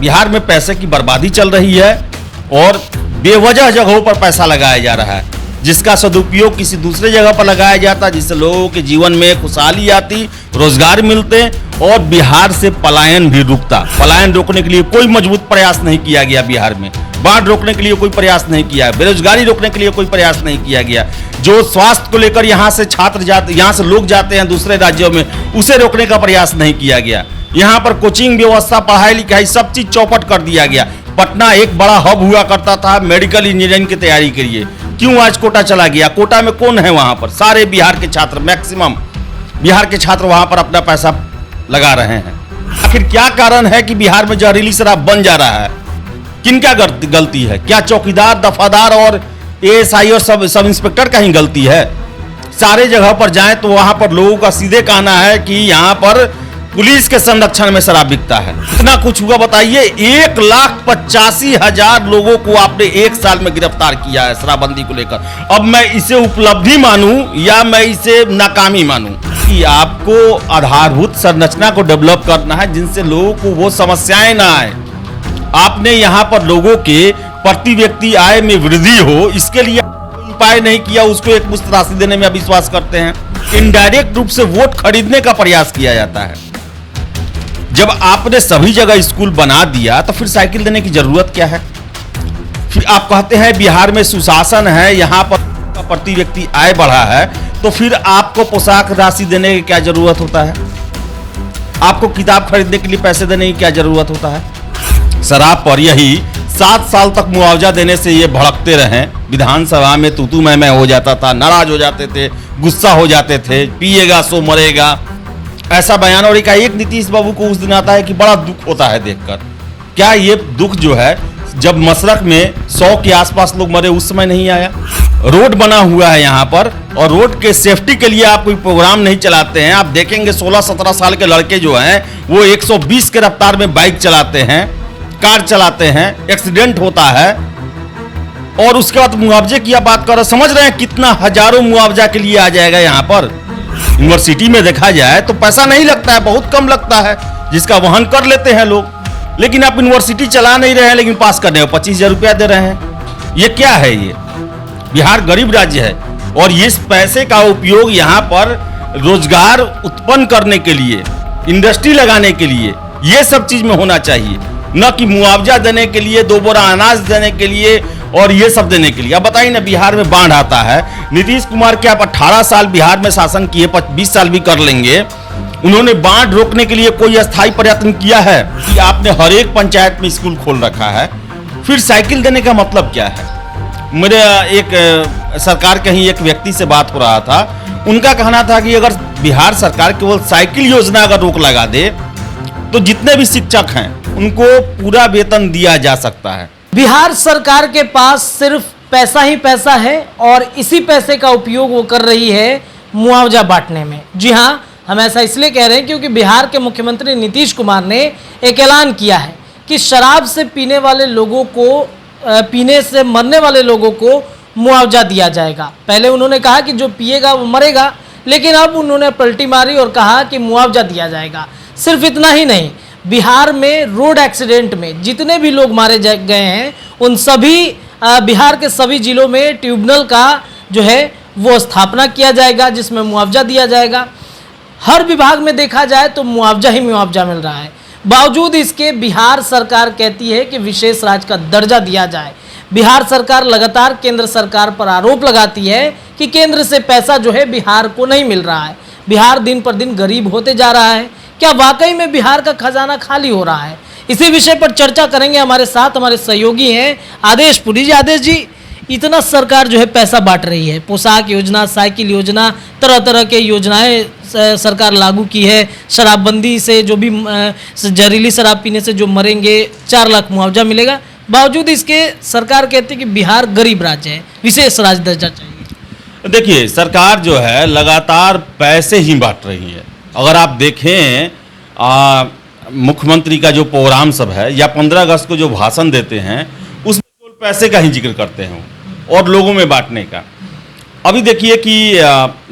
बिहार में पैसे की बर्बादी चल रही है और बेवजह जगहों पर पैसा लगाया जा रहा है, जिसका सदुपयोग किसी दूसरे जगह पर लगाया जाता, जिससे लोगों के जीवन में खुशहाली आती, रोजगार मिलते और बिहार से पलायन भी रुकता। पलायन रोकने के लिए कोई मजबूत प्रयास नहीं किया गया बिहार में, बाढ़ रोकने के लिए कोई प्रयास नहीं किया, बेरोजगारी रोकने के लिए कोई प्रयास नहीं किया गया। जो स्वास्थ्य को लेकर यहाँ से छात्र जाते, यहाँ से लोग जाते हैं दूसरे राज्यों में, उसे रोकने का प्रयास नहीं किया गया। यहाँ पर कोचिंग व्यवस्था, पढ़ाई लिखाई सब चीज चौपट कर दिया गया। पटना एक बड़ा हब हुआ करता था मेडिकल इंजीनियरिंग की तैयारी के लिए, क्यों आज कोटा चला गया? कोटा में कौन है वहां पर? सारे बिहार के छात्र, मैक्सिमम बिहार के छात्र वहां पर अपना पैसा लगा रहे हैं। आखिर क्या कारण है कि बिहार में जहरीली शराब बन जा रहा है? किनका गलती है? क्या चौकीदार, दफादार और एएसआई और सब इंस्पेक्टर का ही गलती है? सारे जगह पर जाएं तो वहां पर लोगों का सीधे कहना है कि यहाँ पर पुलिस के संरक्षण में शराब बिकता है। इतना कुछ हुआ बताइए। 1,85,000 लोगों को आपने एक साल में गिरफ्तार किया है शराबबंदी को लेकर। अब मैं इसे उपलब्धि मानूं या मैं इसे नाकामी मानूं? कि आपको आधारभूत संरचना को डेवलप करना है जिनसे लोगों को वो समस्याएं ना आए। आपने यहाँ पर लोगों के प्रति व्यक्ति आय में वृद्धि हो, इसके लिए उपाय नहीं किया। उसको एक मुश्त राशि देने में विश्वास करते हैं। इनडायरेक्ट रूप से वोट खरीदने का प्रयास किया जाता है। जब आपने सभी जगह स्कूल बना दिया तो फिर साइकिल देने की जरूरत क्या है? फिर आप कहते हैं बिहार में सुशासन है, यहाँ पर प्रति व्यक्ति आय बढ़ा है, तो फिर आपको पोशाक राशि देने की क्या जरूरत होता है? आपको किताब खरीदने के लिए पैसे देने की क्या जरूरत होता है? शराब पर यही 7 साल तक मुआवजा देने से ये भड़कते रहे। विधानसभा में तू मैं हो जाता था, नाराज हो जाते थे, गुस्सा हो जाते थे, पिएगा सो मरेगा, ऐसा बयान। और एक नीतीश बाबू को उस दिन आता है कि बड़ा दुख होता है देखकर। क्या ये दुख जो है जब मशरक में 100 के आसपास लोग मरे उस समय नहीं आया? रोड बना हुआ है यहाँ पर और रोड के सेफ्टी के लिए आप कोई प्रोग्राम नहीं चलाते हैं। आप देखेंगे 16-17 साल के लड़के जो हैं वो 120 के रफ्तार में बाइक चलाते हैं, कार चलाते हैं, एक्सीडेंट होता है। और उसके बाद मुआवजे की आप बात कर रहे, समझ रहे हैं कितना हजारों मुआवजा के लिए आ जाएगा यहाँ पर। यूनिवर्सिटी में देखा जाए तो पैसा नहीं लगता है, बहुत कम लगता है, जिसका वहन कर लेते हैं लोग। लेकिन आप यूनिवर्सिटी चला नहीं रहे हैं, लेकिन पास करने को 25,000 रुपया दे रहे हैं। ये क्या है? ये बिहार गरीब राज्य है और इस पैसे का उपयोग यहाँ पर रोजगार उत्पन्न करने के लिए, इंडस्ट्री लगाने के लिए, ये सब चीज में होना चाहिए, न कि मुआवजा देने के लिए, 2 बोरा अनाज देने के लिए और ये सब देने के लिए। अब बताइए ना, बिहार में बाढ़ आता है। नीतीश कुमार के आप 18 साल बिहार में शासन किए, 20 साल भी कर लेंगे। उन्होंने बाढ़ रोकने के लिए कोई अस्थायी प्रयत्न किया है? कि आपने हर एक पंचायत में स्कूल खोल रखा है। फिर साइकिल देने का मतलब क्या है? मेरे एक सरकार के ही एक व्यक्ति से बात हो रहा था, उनका कहना था कि अगर बिहार सरकार केवल साइकिल योजना अगर रोक लगा दे तो जितने भी शिक्षक हैं उनको पूरा वेतन दिया जा सकता है। बिहार सरकार के पास सिर्फ पैसा ही पैसा है और इसी पैसे का उपयोग वो कर रही है मुआवजा बांटने में। जी हाँ, हम ऐसा इसलिए कह रहे हैं क्योंकि बिहार के मुख्यमंत्री नीतीश कुमार ने एक ऐलान किया है कि शराब से पीने वाले लोगों को, पीने से मरने वाले लोगों को मुआवजा दिया जाएगा। पहले उन्होंने कहा कि जो पिएगा वो मरेगा, लेकिन अब उन्होंने पलटी मारी और कहा कि मुआवजा दिया जाएगा। सिर्फ इतना ही नहीं, बिहार में रोड एक्सीडेंट में जितने भी लोग मारे गए हैं उन सभी बिहार के सभी जिलों में ट्रिब्यूनल का जो है वो स्थापना किया जाएगा, जिसमें मुआवजा दिया जाएगा। हर विभाग में देखा जाए तो मुआवजा ही मुआवजा मिल रहा है। बावजूद इसके बिहार सरकार कहती है कि विशेष राज्य का दर्जा दिया जाए। बिहार सरकार लगातार केंद्र सरकार पर आरोप लगाती है कि केंद्र से पैसा जो है बिहार को नहीं मिल रहा है। बिहार दिन पर दिन गरीब होते जा रहा है। क्या वाकई में बिहार का खजाना खाली हो रहा है? इसी विषय पर चर्चा करेंगे। हमारे साथ हमारे सहयोगी हैं आदेश पुरी जी। आदेश जी, इतना सरकार जो है पैसा बांट रही है, पोशाक योजना, साइकिल योजना, तरह तरह के योजनाएं सरकार लागू की है। शराबबंदी से जो भी जहरीली शराब पीने से जो मरेंगे 4 लाख मुआवजा मिलेगा। बावजूद इसके सरकार कहती है कि बिहार गरीब राज्य है, विशेष राज्य दर्जा चाहिए। देखिए, सरकार जो है लगातार पैसे ही बांट रही है। अगर आप देखें मुख्यमंत्री का जो प्रोग्राम सब है या 15 अगस्त को जो भाषण देते हैं उसमें केवल पैसे का ही जिक्र करते हैं और लोगों में बांटने का। अभी देखिए कि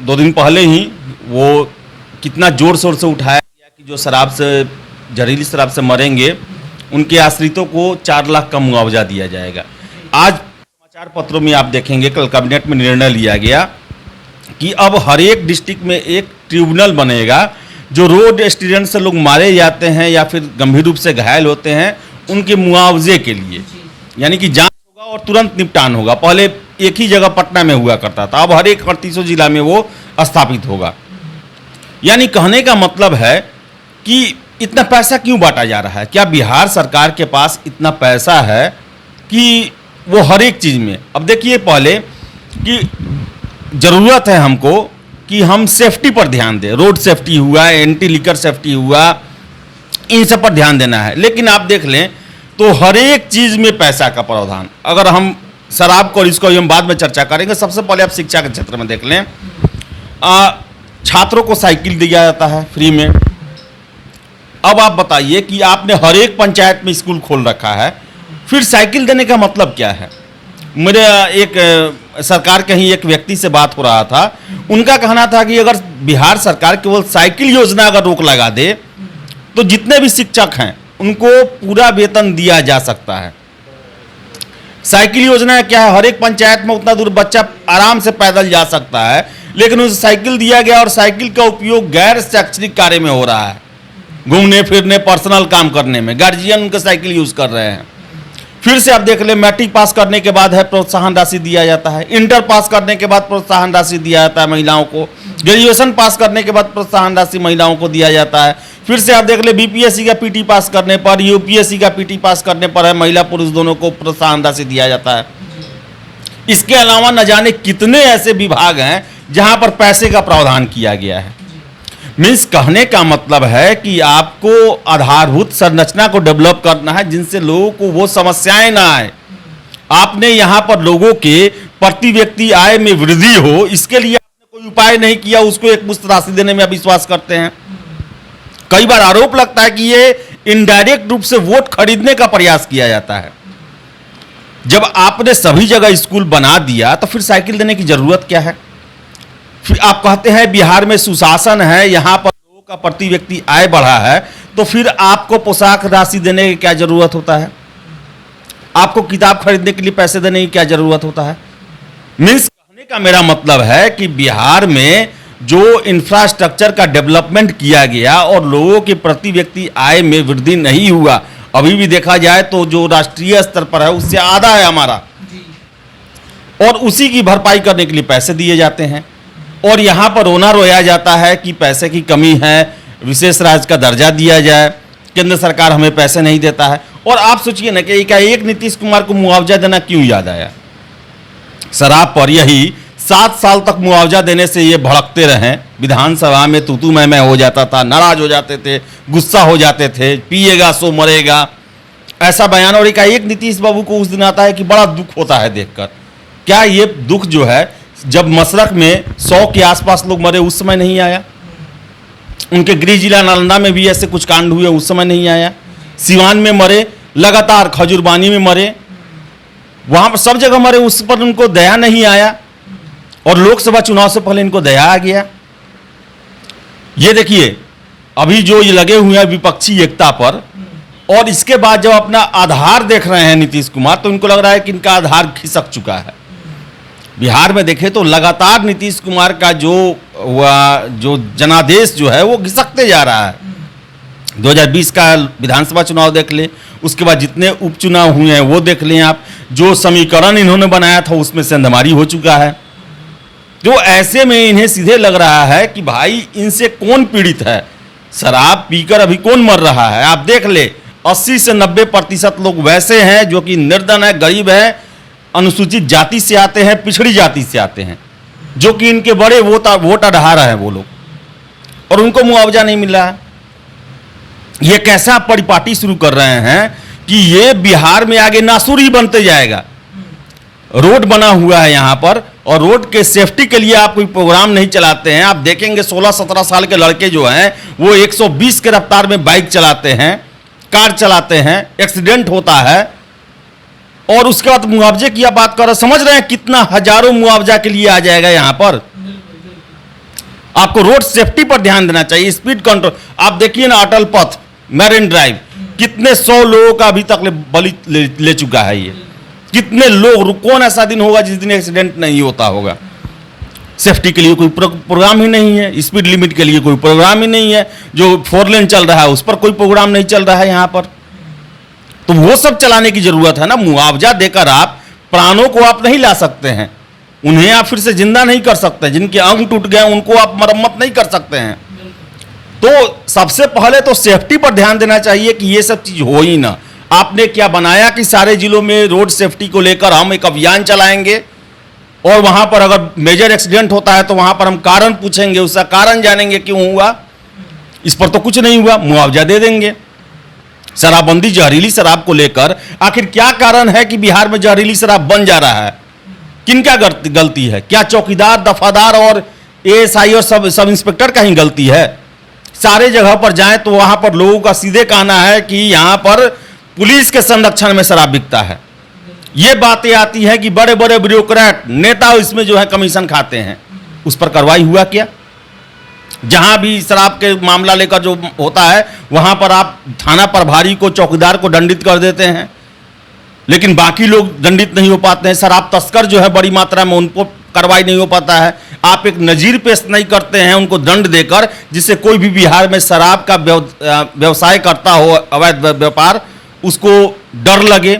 2 दिन पहले ही वो कितना जोर शोर से उठाया गया कि जो शराब से, जहरीली शराब से मरेंगे उनके आश्रितों को 4 लाख का मुआवजा दिया जाएगा। आज समाचार पत्रों में आप देखेंगे कल कैबिनेट में निर्णय लिया गया कि अब हर एक डिस्ट्रिक्ट में एक ट्रिब्यूनल बनेगा जो रोड एक्सीडेंट से लोग मारे जाते हैं या फिर गंभीर रूप से घायल होते हैं उनके मुआवजे के लिए, यानी कि जांच होगा और तुरंत निपटान होगा। पहले एक ही जगह पटना में हुआ करता था, अब हर एक 38 जिला में वो स्थापित होगा। यानी कहने का मतलब है कि इतना पैसा क्यों बांटा जा रहा है? क्या बिहार सरकार के पास इतना पैसा है कि वो हर एक चीज़ में, अब देखिए पहले कि ज़रूरत है हमको कि हम सेफ्टी पर ध्यान दें, रोड सेफ्टी हुआ, एंटी लिकर सेफ्टी हुआ, इन सब पर ध्यान देना है। लेकिन आप देख लें तो हर एक चीज़ में पैसा का प्रावधान, अगर हम शराब को, इसको हम बाद में चर्चा करेंगे, सबसे पहले आप शिक्षा के क्षेत्र में देख लें, छात्रों को साइकिल दिया जाता है फ्री में। अब आप बताइए कि आपने हर एक पंचायत में स्कूल खोल रखा है, फिर साइकिल देने का मतलब क्या है? मेरे एक सरकार के ही एक व्यक्ति से बात हो रहा था, उनका कहना था कि अगर बिहार सरकार केवल साइकिल योजना अगर रोक लगा दे तो जितने भी शिक्षक हैं उनको पूरा वेतन दिया जा सकता है। साइकिल योजना क्या है? हर एक पंचायत में उतना दूर बच्चा आराम से पैदल जा सकता है, लेकिन उसे साइकिल दिया गया और साइकिल का उपयोग गैर शैक्षणिक कार्य में हो रहा है, घूमने फिरने, पर्सनल काम करने में गार्जियन उनके साइकिल यूज कर रहे हैं। फिर से आप देख ले, मैट्रिक पास करने के बाद है प्रोत्साहन राशि दिया जाता है, इंटर पास करने के बाद प्रोत्साहन राशि दिया जाता है महिलाओं को, ग्रेजुएशन पास करने के बाद प्रोत्साहन राशि महिलाओं को दिया जाता है। फिर से आप देख ले, बीपीएससी का पीटी पास करने पर, यूपीएससी का पीटी पास करने पर है महिला पुरुष दोनों को प्रोत्साहन राशि दिया जाता है। इसके अलावा न जाने कितने ऐसे विभाग हैं जहां पर पैसे का प्रावधान किया गया है। मीन्स कहने का मतलब है कि आपको आधारभूत संरचना को डेवलप करना है जिनसे लोगों को वो समस्याएं ना आए। आपने यहाँ पर लोगों के प्रति व्यक्ति आय में वृद्धि हो, इसके लिए आपने कोई उपाय नहीं किया, उसको एक मुश्त राशि देने में विश्वास करते हैं। कई बार आरोप लगता है कि ये इनडायरेक्ट रूप से वोट खरीदने का प्रयास किया जाता है। जब आपने सभी जगह स्कूल बना दिया तो फिर साइकिल देने की जरूरत क्या है? फिर आप कहते हैं बिहार में सुशासन है, यहाँ पर लोगों का प्रति व्यक्ति आय बढ़ा है, तो फिर आपको पोशाक राशि देने की क्या जरूरत होता है? आपको किताब खरीदने के लिए पैसे देने की क्या जरूरत होता है? मीन्स कहने का मेरा मतलब है कि बिहार में जो इंफ्रास्ट्रक्चर का डेवलपमेंट किया गया और लोगों के प्रति व्यक्ति आय में वृद्धि नहीं हुआ, अभी भी देखा जाए तो जो राष्ट्रीय स्तर पर है उससे आधा है हमारा, और उसी की भरपाई करने के लिए पैसे दिए जाते हैं। और यहाँ पर रोना रोया जाता है कि पैसे की कमी है, विशेष राज्य का दर्जा दिया जाए, केंद्र सरकार हमें पैसे नहीं देता है। और आप सोचिए ना कि एक नीतीश कुमार को मुआवजा देना क्यों याद आया? शराब पर यही 7 साल तक मुआवजा देने से ये भड़कते रहे, विधानसभा में तू मैं हो जाता था, नाराज हो जाते थे, गुस्सा हो जाते थे, पिएगा सो मरेगा, ऐसा बयान। और एक नीतीश बाबू को उस दिन आता है कि बड़ा दुख होता है देखकर। क्या ये दुख जो है जब मशरक में 100 के आसपास लोग मरे उस समय नहीं आया? उनके गृह जिला नालंदा में भी ऐसे कुछ कांड हुए, उस समय नहीं आया? सिवान में मरे, लगातार खजूरबानी में मरे, वहां पर सब जगह मरे, उस पर उनको दया नहीं आया। और लोकसभा चुनाव से पहले इनको दया आ गया। ये देखिए अभी जो ये लगे हुए हैं विपक्षी एकता पर, और इसके बाद जब अपना आधार देख रहे हैं नीतीश कुमार तो इनको लग रहा है कि इनका आधार खिसक चुका है। बिहार में देखें तो लगातार नीतीश कुमार का जो जनादेश जो है वो घिसकते जा रहा है। 2020 का विधानसभा चुनाव देख लें, उसके बाद जितने उपचुनाव हुए हैं वो देख लें आप, जो समीकरण इन्होंने बनाया था उसमें सेंधमारी हो चुका है। जो ऐसे में इन्हें सीधे लग रहा है कि भाई इनसे कौन पीड़ित है, शराब पीकर अभी कौन मर रहा है। आप देख ले 80 से 90% लोग वैसे हैं जो कि निर्धन है, गरीब है, अनुसूचित जाति से आते हैं, पिछड़ी जाति से आते हैं, जो कि इनके बड़े वोट आधार हैं वो लोग, और उनको मुआवजा नहीं मिल रहा है। ये कैसा परिपाटी शुरू कर रहे हैं कि ये बिहार में आगे नासुर ही बनते जाएगा। रोड बना हुआ है यहाँ पर, और रोड के सेफ्टी के लिए आप कोई प्रोग्राम नहीं चलाते हैं। आप देखेंगे 16-17 साल के लड़के जो हैं वो 120 के रफ्तार में बाइक चलाते हैं, कार चलाते हैं, एक्सीडेंट होता है, और उसके बाद मुआवजे की आप बात कर रहे हैं। समझ रहे हैं कितना हजारों मुआवजा के लिए आ जाएगा यहाँ पर। आपको रोड सेफ्टी पर ध्यान देना चाहिए, स्पीड कंट्रोल। आप देखिए ना अटल पथ, मैरिन ड्राइव, कितने 100 लोगों का अभी तक बलि ले चुका है ये। कितने लोग, कौन ऐसा दिन होगा जिस दिन एक्सीडेंट नहीं होता होगा। सेफ्टी के लिए कोई प्रोग्राम ही नहीं है, स्पीड लिमिट के लिए कोई प्रोग्राम ही नहीं है, जो 4 लेन चल रहा है उस पर कोई प्रोग्राम नहीं चल रहा है यहाँ पर। तो वो सब चलाने की जरूरत है ना। मुआवजा देकर आप प्राणों को आप नहीं ला सकते हैं, उन्हें आप फिर से जिंदा नहीं कर सकते। जिनके अंग टूट गए उनको आप मरम्मत नहीं कर सकते हैं। तो सबसे पहले तो सेफ्टी पर ध्यान देना चाहिए कि ये सब चीज हो ही ना। आपने क्या बनाया कि सारे जिलों में रोड सेफ्टी को लेकर हम एक अभियान चलाएंगे और वहां पर अगर मेजर एक्सीडेंट होता है तो वहां पर हम कारण पूछेंगे, उसका कारण जानेंगे क्यों हुआ। इस पर तो कुछ नहीं हुआ, मुआवजा दे देंगे। शराबबंदी, जहरीली शराब को लेकर आखिर क्या कारण है कि बिहार में जहरीली शराब बन जा रहा है? किनका गलती है? क्या चौकीदार, दफादार और एएसआई और सब इंस्पेक्टर का ही गलती है? सारे जगह पर जाएं तो वहां पर लोगों का सीधे कहना है कि यहां पर पुलिस के संरक्षण में शराब बिकता है। ये बातें आती हैं कि बड़े बड़े ब्यूरोक्रेट नेता इसमें जो है कमीशन खाते हैं। उस पर कार्रवाई हुआ क्या? जहां भी शराब के मामला लेकर जो होता है वहां पर आप थाना प्रभारी को, चौकीदार को दंडित कर देते हैं, लेकिन बाकी लोग दंडित नहीं हो पाते हैं। शराब तस्कर जो है बड़ी मात्रा में, उनको कार्रवाई नहीं हो पाता है। आप एक नजीर पेश नहीं करते हैं उनको दंड देकर, जिससे कोई भी बिहार में शराब का व्यवसाय करता हो, अवैध व्यापार, उसको डर लगे।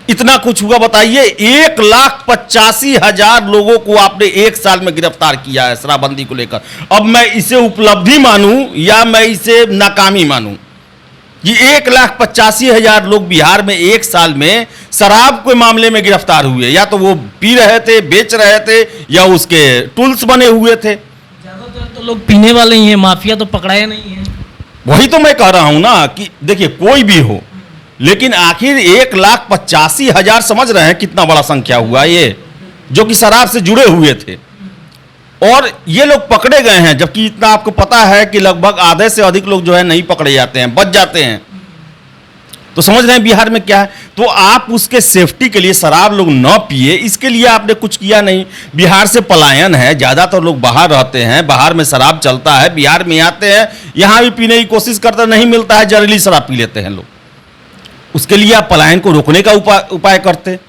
इतना कुछ हुआ। बताइए, 1,85,000 लोगों को आपने एक साल में गिरफ्तार किया है शराबबंदी को लेकर। अब मैं इसे उपलब्धि मानूं या मैं इसे नाकामी मानूं? ये 1,85,000 लोग बिहार में एक साल में शराब के मामले में गिरफ्तार हुए। या तो वो पी रहे थे, बेच रहे थे, या उसके टूल्स बने हुए थे। ज्यादातर तो लोग पीने वाले ही हैं, माफिया तो पकड़ाया नहीं है। वही तो मैं कह रहा हूं ना कि देखिए, कोई भी हो, लेकिन आखिर 1,85,000 समझ रहे हैं कितना बड़ा संख्या हुआ ये, जो कि शराब से जुड़े हुए थे। और ये लोग पकड़े गए हैं, जबकि इतना आपको पता है कि लगभग आधे से अधिक लोग जो है नहीं पकड़े जाते हैं, बच जाते हैं। तो समझ रहे हैं बिहार में क्या है। तो आप उसके सेफ्टी के लिए शराब लोग न पिए, इसके लिए आपने कुछ किया नहीं। बिहार से पलायन है, ज़्यादातर लोग बाहर रहते हैं, बाहर में शराब चलता है, बिहार में आते हैं, यहाँ भी पीने की कोशिश करते, नहीं मिलता है, जहरीली शराब पी लेते हैं लोग। उसके लिए आप पलायन को रोकने का उपाय करते।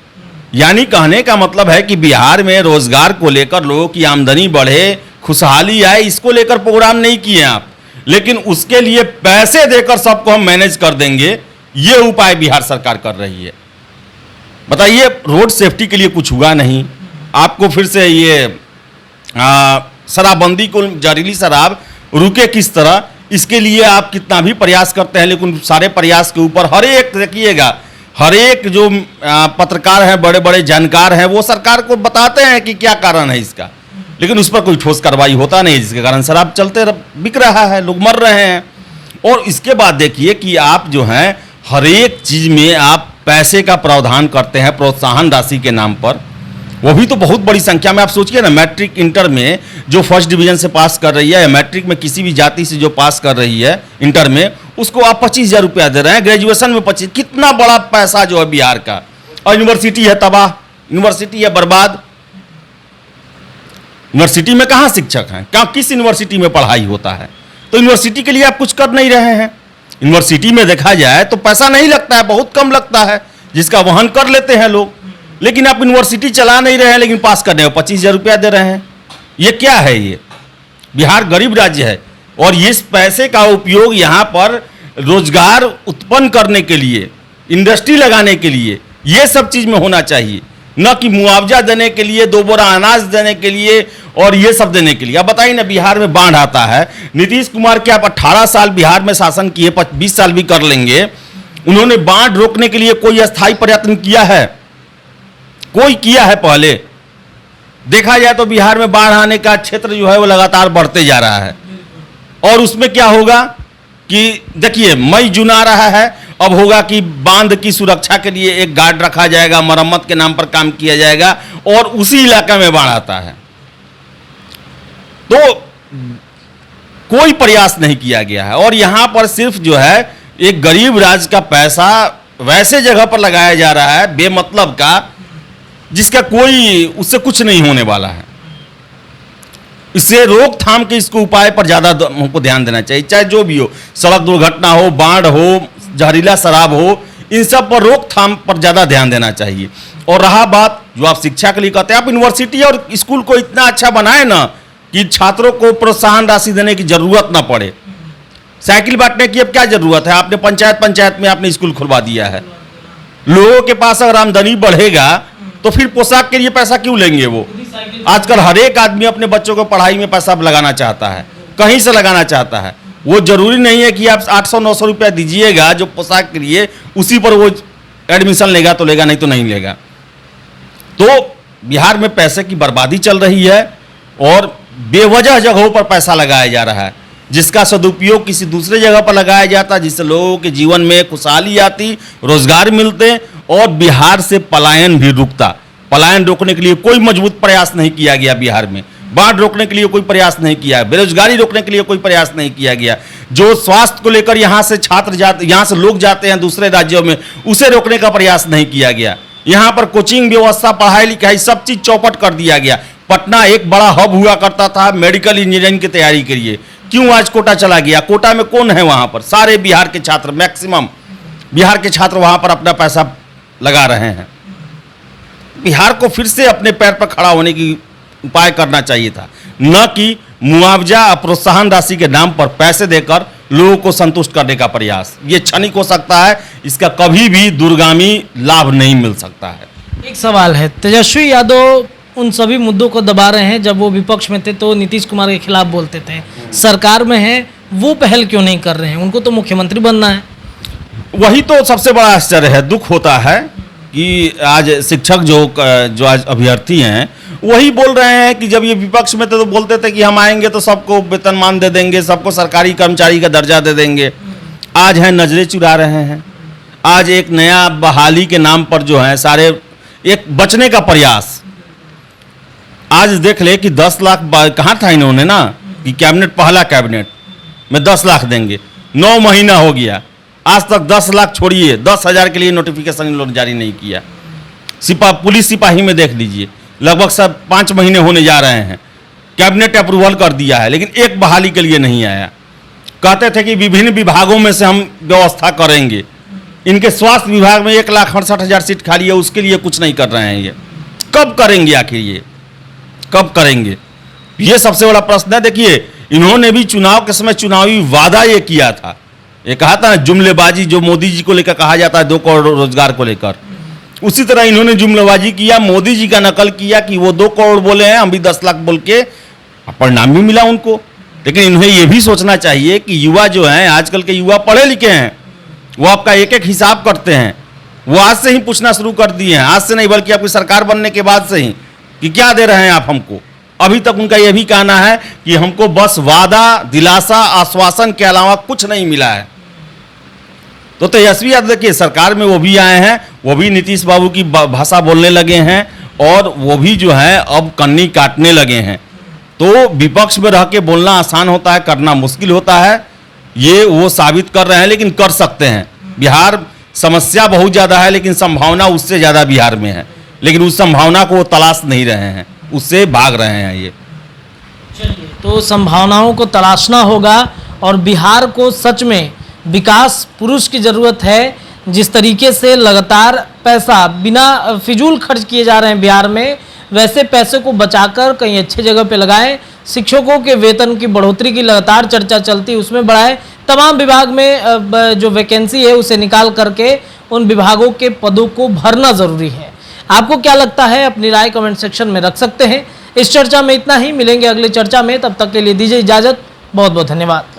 यानी कहने का मतलब है कि बिहार में रोजगार को लेकर लोगों की आमदनी बढ़े, खुशहाली आए, इसको लेकर प्रोग्राम नहीं किए आप, लेकिन उसके लिए पैसे देकर सबको हम मैनेज कर देंगे, ये उपाय बिहार सरकार कर रही है। बताइए, रोड सेफ्टी के लिए कुछ हुआ नहीं। आपको फिर से ये शराबबंदी को, जहरीली शराब रुके किस तरह, इसके लिए आप कितना भी प्रयास करते हैं, लेकिन सारे प्रयास के ऊपर हर एक, देखिएगा, हर एक जो पत्रकार हैं, बड़े बड़े जानकार हैं, वो सरकार को बताते हैं कि क्या कारण है इसका, लेकिन उस पर कोई ठोस कार्रवाई होता नहीं, जिसके कारण शराब चलते बिक रहा है, लोग मर रहे हैं। और इसके बाद देखिए कि आप जो हैं हर एक चीज में आप पैसे का प्रावधान करते हैं प्रोत्साहन राशि के नाम पर, वो भी तो बहुत बड़ी संख्या में। आप सोचिए ना, मैट्रिक इंटर में जो फर्स्ट डिवीजन से पास कर रही है, या मैट्रिक में किसी भी जाति से जो पास कर रही है इंटर में, उसको आप 25,000 रुपया दे रहे हैं। ग्रेजुएशन में 25, कितना बड़ा पैसा जो है बिहार का। और यूनिवर्सिटी है तबाह, यूनिवर्सिटी है बर्बाद। यूनिवर्सिटी में कहाँ शिक्षक हैं? किस यूनिवर्सिटी में पढ़ाई होता है? तो यूनिवर्सिटी के लिए आप कुछ कर नहीं रहे हैं। यूनिवर्सिटी में देखा जाए तो पैसा नहीं लगता है, बहुत कम लगता है, जिसका वहन कर लेते हैं लोग। लेकिन आप यूनिवर्सिटी चला नहीं रहे हैं, लेकिन पास करने को 25,000 रुपया दे रहे हैं। ये क्या है? ये बिहार गरीब राज्य है, और इस पैसे का उपयोग यहाँ पर रोजगार उत्पन्न करने के लिए, इंडस्ट्री लगाने के लिए, ये सब चीज में होना चाहिए, न कि मुआवजा देने के लिए, 2 बोरा अनाज देने के लिए और ये सब देने के लिए। अब बताइए ना, बिहार में बाढ़ आता है, नीतीश कुमार के आप 18 साल बिहार में शासन किए, 20 साल भी कर लेंगे, उन्होंने बाढ़ रोकने के लिए कोई अस्थायी प्रयत्न किया है? कोई किया है? पहले देखा जाए तो बिहार में बाढ़ आने का क्षेत्र जो है वो लगातार बढ़ते जा रहा है। और उसमें क्या होगा कि देखिए, मई जून आ रहा है, अब होगा कि बांध की सुरक्षा के लिए एक गार्ड रखा जाएगा, मरम्मत के नाम पर काम किया जाएगा, और उसी इलाके में बाढ़ आता है। तो कोई प्रयास नहीं किया गया है, और यहां पर सिर्फ जो है एक गरीब राज्य का पैसा वैसे जगह पर लगाया जा रहा है बेमतलब का, जिसका कोई, उससे कुछ नहीं होने वाला है। इससे रोकथाम के इसको उपाय पर ज़्यादा हमको ध्यान देना चाहिए, चाहे जो भी हो, सड़क दुर्घटना हो, बाढ़ हो, जहरीला शराब हो, इन सब पर रोकथाम पर ज़्यादा ध्यान देना चाहिए। और रहा बात जो आप शिक्षा के लिए कहते हैं, आप यूनिवर्सिटी और स्कूल को इतना अच्छा बनाए ना कि छात्रों को प्रोत्साहन राशि देने की जरूरत ना पड़े। साइकिल बांटने की अब क्या जरूरत है, आपने पंचायत में आपने स्कूल खुलवा दिया है। लोगों के पास अगर आमदनी बढ़ेगा तो फिर पोशाक के लिए पैसा क्यों लेंगे वो। आजकल हर एक आदमी अपने बच्चों को पढ़ाई में पैसा लगाना चाहता है, कहीं से लगाना चाहता है। वो जरूरी नहीं है कि आप 800-900 रुपया दीजिएगा जो पोशाक के लिए, उसी पर वो एडमिशन लेगा तो लेगा, नहीं तो नहीं लेगा। तो बिहार में पैसे की बर्बादी चल रही है और बेवजह जगहों पर पैसा लगाया जा रहा है, जिसका सदुपयोग किसी दूसरे जगह पर लगाया जाता, जिससे लोगों के जीवन में खुशहाली आती, रोजगार मिलते और बिहार से पलायन भी रुकता। पलायन रोकने के लिए कोई मजबूत प्रयास नहीं किया गया बिहार में, बाढ़ रोकने के लिए कोई प्रयास नहीं किया, बेरोजगारी रोकने के लिए कोई प्रयास नहीं किया गया। जो स्वास्थ्य को लेकर यहाँ से छात्र जाते, यहाँ से लोग जाते हैं दूसरे राज्यों में, उसे रोकने का प्रयास नहीं किया गया। यहाँ पर कोचिंग व्यवस्था, पढ़ाई लिखाई सब चीज चौपट कर दिया गया। पटना एक बड़ा हब हुआ करता था मेडिकल इंजीनियरिंग की तैयारी के लिए, क्यों आज कोटा चला गया? कोटा में कौन है वहाँ पर? सारे बिहार के छात्र, मैक्सिमम बिहार के छात्र वहाँ पर अपना पैसा लगा रहे हैं। बिहार को फिर से अपने पैर पर खड़ा होने की उपाय करना चाहिए था, न कि मुआवजा प्रोत्साहन राशि के नाम पर पैसे देकर लोगों को संतुष्ट करने का प्रयास। ये क्षणिक हो सकता है, इसका कभी भी दूरगामी लाभ नहीं मिल सकता है। एक सवाल है, तेजस्वी यादव उन सभी मुद्दों को दबा रहे हैं। जब वो विपक्ष में थे तो नीतीश कुमार के खिलाफ बोलते थे, सरकार में है वो पहल क्यों नहीं कर रहे हैं? उनको तो मुख्यमंत्री बनना है। वही तो सबसे बड़ा आश्चर्य है, दुख होता है कि आज शिक्षक जो आज अभ्यर्थी हैं वही बोल रहे हैं कि जब ये विपक्ष में थे तो बोलते थे कि हम आएंगे तो सबको वेतनमान दे देंगे, सबको सरकारी कर्मचारी का दर्जा दे देंगे। आज है नजरें चुरा रहे हैं। आज एक नया बहाली के नाम पर जो है सारे एक बचने का प्रयास। आज देख ले कि 10 लाख कहाँ था इन्होंने ना कि कैबिनेट, पहला कैबिनेट में 10 लाख देंगे, 9 महीना हो गया, आज तक 10 लाख छोड़िए 10,000 के लिए नोटिफिकेशन इन लोगों ने जारी नहीं किया। पुलिस सिपाही में देख लीजिए, लगभग सब 5 महीने होने जा रहे हैं, कैबिनेट अप्रूवल कर दिया है लेकिन एक बहाली के लिए नहीं आया। कहते थे कि विभिन्न विभागों में से हम व्यवस्था करेंगे। इनके स्वास्थ्य विभाग में 1,68,000 सीट खाली है, उसके लिए कुछ नहीं कर रहे हैं। ये कब करेंगे आखिर? ये कब करेंगे? ये सबसे बड़ा प्रश्न है। देखिए, इन्होंने भी चुनाव के समय चुनावी वादा ये किया था, ये कहा था ना जुमलेबाजी, जो मोदी जी को लेकर कहा जाता है 2 करोड़ रोजगार को लेकर, उसी तरह इन्होंने जुमलेबाजी किया, मोदी जी का नकल किया कि वो 2 करोड़ बोले हैं, हम भी 10 लाख बोल के, परिणाम भी मिला उनको। लेकिन इन्हें ये भी सोचना चाहिए कि युवा जो हैं, आजकल के युवा पढ़े लिखे हैं, वो आपका एक एक हिसाब करते हैं। वो आज से ही पूछना शुरू कर दिए हैं, आज से नहीं बल्कि आपकी सरकार बनने के बाद से ही, कि क्या दे रहे हैं आप हमको। अभी तक उनका यह भी कहना है कि हमको बस वादा, दिलासा, आश्वासन के अलावा कुछ नहीं मिला है। तो तेजस्वी यादव देखिए सरकार में वो भी आए हैं, वो भी नीतीश बाबू की भाषा बोलने लगे हैं और वो भी जो है अब कन्नी काटने लगे हैं। तो विपक्ष में रह के बोलना आसान होता है, करना मुश्किल होता है। ये वो साबित कर रहे हैं, लेकिन कर सकते हैं। बिहार समस्या बहुत ज़्यादा है लेकिन संभावना उससे ज़्यादा बिहार में है, लेकिन उस संभावना को वो तलाश नहीं रहे हैं, उससे भाग रहे हैं। ये चलिए, तो संभावनाओं को तलाशना होगा और बिहार को सच में विकास पुरुष की ज़रूरत है। जिस तरीके से लगातार पैसा बिना फिजूल खर्च किए जा रहे हैं बिहार में, वैसे पैसे को बचाकर कहीं अच्छे जगह पे लगाएं। शिक्षकों के वेतन की बढ़ोतरी की लगातार चर्चा चलती, उसमें बढ़ाएं। तमाम विभाग में जो वैकेंसी है उसे निकाल करके उन विभागों के पदों को भरना ज़रूरी है। आपको क्या लगता है? अपनी राय कमेंट सेक्शन में रख सकते हैं। इस चर्चा में इतना ही, मिलेंगे अगली चर्चा में, तब तक के लिए दीजिए इजाज़त। बहुत बहुत धन्यवाद।